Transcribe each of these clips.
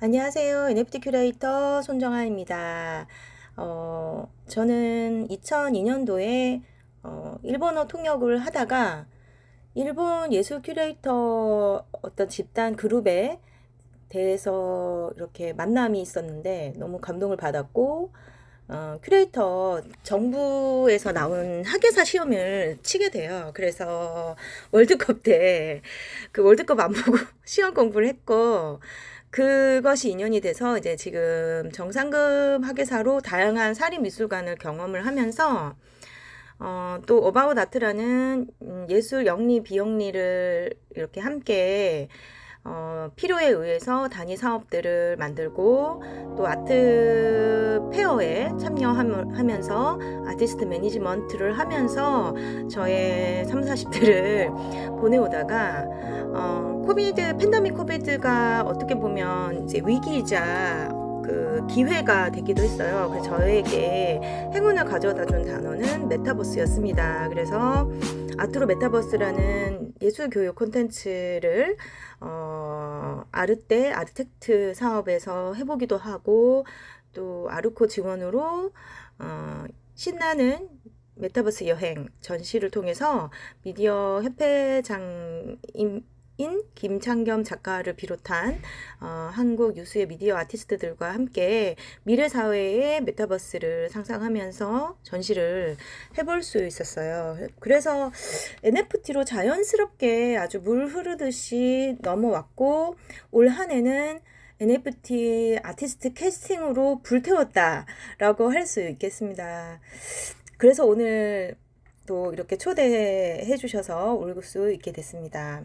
안녕하세요. NFT 큐레이터 손정아입니다. 저는 2002년도에 일본어 통역을 하다가 일본 예술 큐레이터 어떤 집단 그룹에 대해서 이렇게 만남이 있었는데 너무 감동을 받았고, 큐레이터 정부에서 나온 학예사 시험을 치게 돼요. 그래서 월드컵 때 그 월드컵 안 보고 시험 공부를 했고, 그것이 인연이 돼서 이제 지금 정상급 학예사로 다양한 사립미술관을 경험을 하면서 또 어바웃 아트라는 예술 영리 비영리를 이렇게 함께 필요에 의해서 단위 사업들을 만들고 또 아트 페어에 참여하면서 아티스트 매니지먼트를 하면서 저의 3, 40대를 보내오다가 팬데믹 코비드가 어떻게 보면 이제 위기이자 그 기회가 되기도 했어요. 그래서 저에게 행운을 가져다 준 단어는 메타버스였습니다. 그래서 아트로 메타버스라는 예술 교육 콘텐츠를 아르떼 아르텍트 사업에서 해보기도 하고 또 아르코 지원으로 신나는 메타버스 여행 전시를 통해서 미디어 협회장인 김창겸 작가를 비롯한 한국 유수의 미디어 아티스트들과 함께 미래 사회의 메타버스를 상상하면서 전시를 해볼 수 있었어요. 그래서 NFT로 자연스럽게 아주 물 흐르듯이 넘어왔고 올 한 해는 NFT 아티스트 캐스팅으로 불태웠다라고 할 수 있겠습니다. 그래서 오늘 또 이렇게 초대해 주셔서 올 수 있게 됐습니다.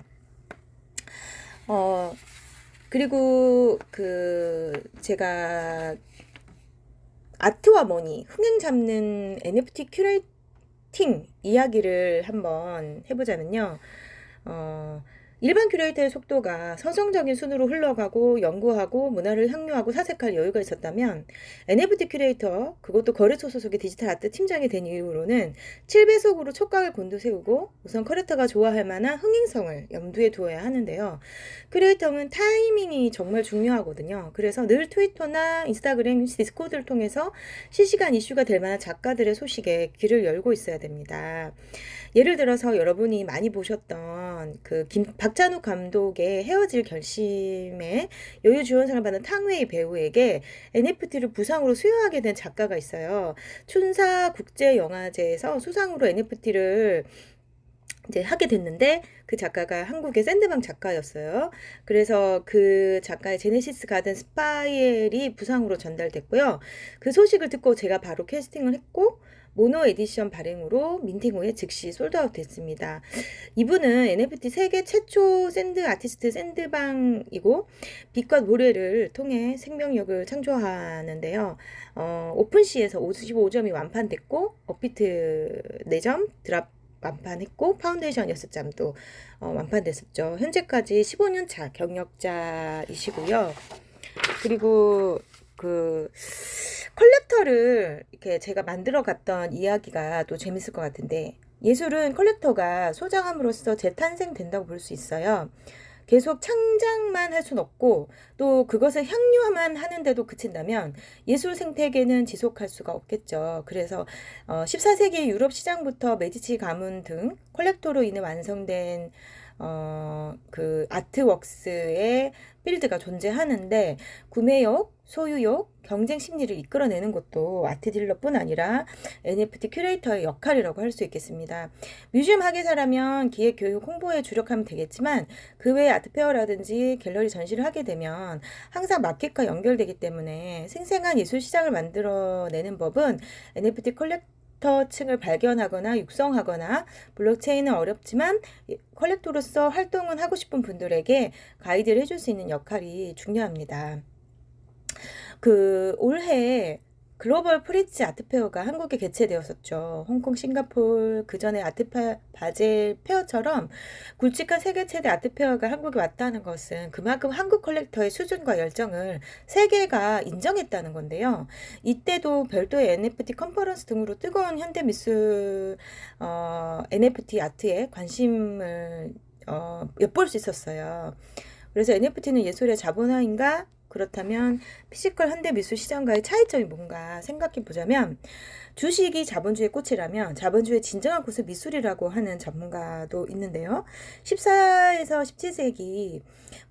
그리고 제가 아트와 머니, 흥행 잡는 NFT 큐레이팅 이야기를 한번 해보자면요. 일반 큐레이터의 속도가 서정적인 순으로 흘러가고 연구하고 문화를 향유하고 사색할 여유가 있었다면 NFT 큐레이터, 그것도 거래소 소속의 디지털 아트 팀장이 된 이후로는 7배속으로 촉각을 곤두세우고 우선 컬렉터가 좋아할 만한 흥행성을 염두에 두어야 하는데요. 큐레이터는 타이밍이 정말 중요하거든요. 그래서 늘 트위터나 인스타그램, 디스코드를 통해서 실시간 이슈가 될 만한 작가들의 소식에 귀를 열고 있어야 됩니다. 예를 들어서 여러분이 많이 보셨던 박찬욱 감독의 헤어질 결심에 여유주연상을 받은 탕웨이 배우에게 NFT를 부상으로 수여하게 된 작가가 있어요. 춘사 국제영화제에서 수상으로 NFT를 이제 하게 됐는데 그 작가가 한국의 샌드방 작가였어요. 그래서 그 작가의 제네시스 가든 스파이엘이 부상으로 전달됐고요. 그 소식을 듣고 제가 바로 캐스팅을 했고 모노 에디션 발행으로 민팅 후에 즉시 솔드아웃 됐습니다. 이분은 NFT 세계 최초 샌드 아티스트 샌드방이고 빛과 모래를 통해 생명력을 창조하는데요. 오픈시에서 55점이 완판됐고 업비트 4점 드랍 완판했고 파운데이션 6점도 완판됐었죠. 현재까지 15년 차 경력자이시고요. 그리고 컬렉터를 이렇게 제가 만들어 갔던 이야기가 또 재밌을 것 같은데 예술은 컬렉터가 소장함으로써 재탄생된다고 볼 수 있어요. 계속 창작만 할 순 없고 또 그것을 향유만 하는데도 그친다면 예술 생태계는 지속할 수가 없겠죠. 그래서 14세기 유럽 시장부터 메디치 가문 등 컬렉터로 인해 완성된 아트웍스의 필드가 존재하는데 구매욕, 소유욕, 경쟁 심리를 이끌어내는 것도 아트 딜러뿐 아니라 NFT 큐레이터의 역할이라고 할 수 있겠습니다. 뮤지엄 학예사라면 기획, 교육, 홍보에 주력하면 되겠지만 그 외에 아트페어라든지 갤러리 전시를 하게 되면 항상 마켓과 연결되기 때문에 생생한 예술 시장을 만들어내는 법은 NFT 컬렉터층을 발견하거나 육성하거나 블록체인은 어렵지만 컬렉터로서 활동은 하고 싶은 분들에게 가이드를 해줄 수 있는 역할이 중요합니다. 올해 글로벌 프리츠 아트페어가 한국에 개최되었었죠. 홍콩, 싱가포르, 그 전에 바젤 페어처럼 굵직한 세계 최대 아트페어가 한국에 왔다는 것은 그만큼 한국 컬렉터의 수준과 열정을 세계가 인정했다는 건데요. 이때도 별도의 NFT 컨퍼런스 등으로 뜨거운 현대미술 NFT 아트에 관심을 엿볼 수 있었어요. 그래서 NFT는 예술의 자본화인가? 그렇다면 피지컬 현대 미술 시장과의 차이점이 뭔가 생각해 보자면, 주식이 자본주의의 꽃이라면 자본주의의 진정한 꽃은 미술이라고 하는 전문가도 있는데요. 14에서 17세기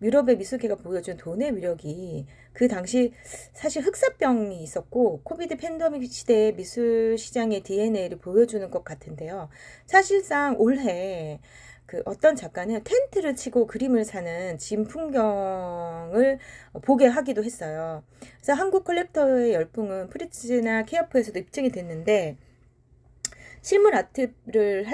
유럽의 미술계가 보여준 돈의 위력이 그 당시 사실 흑사병이 있었고 코비드 팬데믹 시대의 미술 시장의 DNA를 보여주는 것 같은데요. 사실상 올해 어떤 작가는 텐트를 치고 그림을 사는 진 풍경을 보게 하기도 했어요. 그래서 한국 컬렉터의 열풍은 프리츠나 케아프에서도 입증이 됐는데, 실물 아트를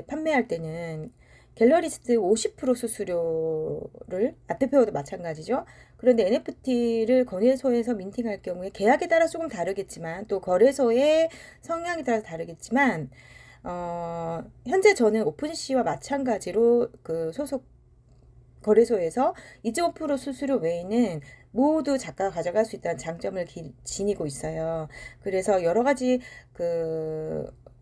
판매할 때는 갤러리스트 50% 수수료를, 아트페어도 마찬가지죠. 그런데 NFT를 거래소에서 민팅할 경우에 계약에 따라 조금 다르겠지만, 또 거래소의 성향에 따라서 다르겠지만, 현재 저는 오픈시와 마찬가지로 소속 거래소에서 2.5% 수수료 외에는 모두 작가가 가져갈 수 있다는 장점을 지니고 있어요. 그래서 여러 가지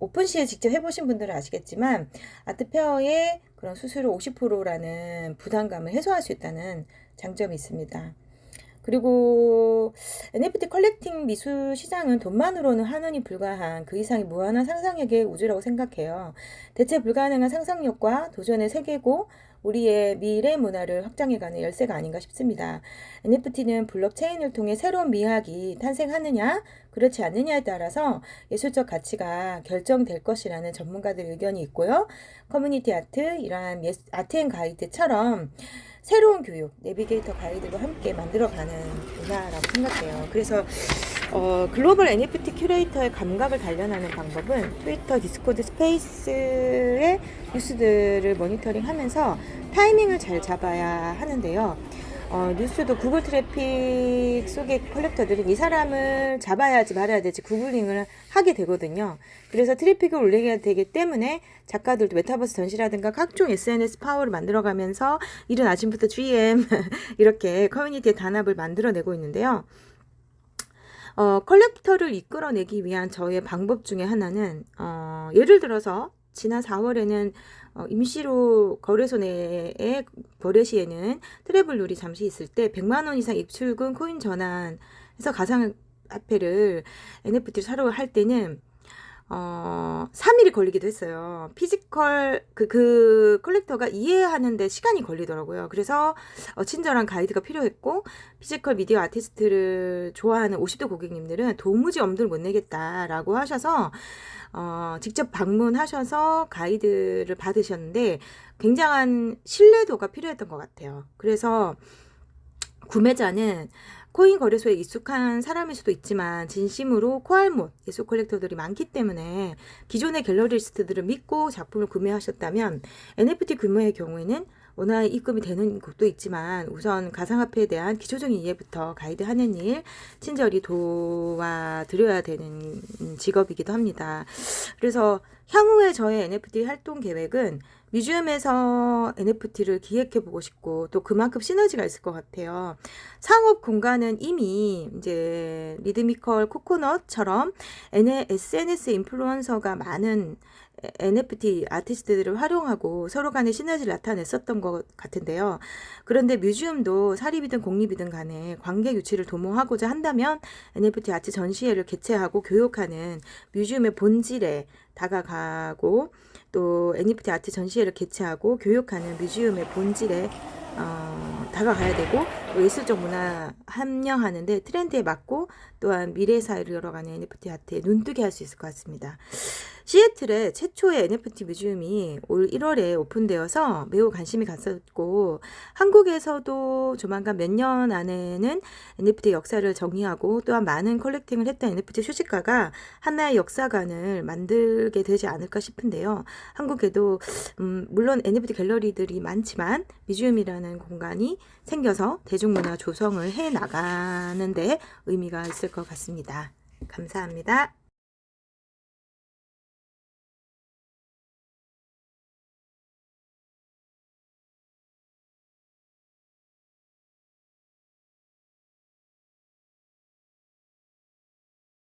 오픈시에 직접 해보신 분들은 아시겠지만, 아트페어의 그런 수수료 50%라는 부담감을 해소할 수 있다는 장점이 있습니다. 그리고 NFT 컬렉팅 미술 시장은 돈만으로는 환원이 불가한 그 이상의 무한한 상상력의 우주라고 생각해요. 대체 불가능한 상상력과 도전의 세계고 우리의 미래 문화를 확장해가는 열쇠가 아닌가 싶습니다. NFT는 블록체인을 통해 새로운 미학이 탄생하느냐 그렇지 않느냐에 따라서 예술적 가치가 결정될 것이라는 전문가들의 의견이 있고요. 커뮤니티 아트, 이러한 아트앤가이드처럼 새로운 교육, 내비게이터 가이드와 함께 만들어가는 문화라고 생각해요. 그래서 글로벌 NFT 큐레이터의 감각을 단련하는 방법은 트위터, 디스코드, 스페이스의 뉴스들을 모니터링하면서 타이밍을 잘 잡아야 하는데요. 뉴스도 구글 트래픽 속의 컬렉터들은 이 사람을 잡아야 할지 말아야 될지 구글링을 하게 되거든요. 그래서 트래픽을 올리게 되기 때문에 작가들도 메타버스 전시라든가 각종 SNS 파워를 만들어가면서 이른 아침부터 GM 이렇게 커뮤니티의 단합을 만들어내고 있는데요. 컬렉터를 이끌어내기 위한 저의 방법 중에 하나는 예를 들어서 지난 4월에는 임시로 거래소 내에 거래 시에는 트래블 룰이 잠시 있을 때 100만 원 이상 입출금 코인 전환해서 가상화폐를 NFT를 사러 할 때는 3일이 걸리기도 했어요. 피지컬 그 컬렉터가 이해하는데 시간이 걸리더라고요. 그래서 친절한 가이드가 필요했고, 피지컬 미디어 아티스트를 좋아하는 50대 고객님들은 도무지 엄두를 못 내겠다라고 하셔서 직접 방문하셔서 가이드를 받으셨는데 굉장한 신뢰도가 필요했던 것 같아요. 그래서 구매자는 코인 거래소에 익숙한 사람일 수도 있지만 진심으로 코알못 예술 컬렉터들이 많기 때문에 기존의 갤러리스트들을 믿고 작품을 구매하셨다면 NFT 구매의 경우에는 원화에 입금이 되는 곳도 있지만 우선 가상화폐에 대한 기초적인 이해부터 가이드하는 일 친절히 도와드려야 되는 직업이기도 합니다. 그래서 향후에 저의 NFT 활동 계획은 뮤지엄에서 NFT를 기획해보고 싶고 또 그만큼 시너지가 있을 것 같아요. 상업 공간은 이미 이제 리드미컬 코코넛처럼 SNS 인플루언서가 많은 NFT 아티스트들을 활용하고 서로 간의 시너지를 나타냈었던 것 같은데요. 그런데 뮤지엄도 사립이든 공립이든 간에 관객 유치를 도모하고자 한다면 NFT 아트 전시회를 개최하고 교육하는 뮤지엄의 본질에 다가가고 또 NFT 아트 전시회를 개최하고 교육하는 뮤지엄의 본질에 다가가야 되고 또 예술적 문화 함양하는데 트렌드에 맞고 또한 미래 사회를 열어가는 NFT 아트에 눈뜨게 할 수 있을 것 같습니다. 시애틀의 최초의 NFT 뮤지엄이 올 1월에 오픈되어서 매우 관심이 갔었고 한국에서도 조만간 몇 년 안에는 NFT 역사를 정리하고 또한 많은 컬렉팅을 했던 NFT 수집가가 하나의 역사관을 만들게 되지 않을까 싶은데요. 한국에도 물론 NFT 갤러리들이 많지만 뮤지엄이라는 공간이 생겨서 대중문화 조성을 해 나가는데 의미가 있을 것 같습니다. 감사합니다.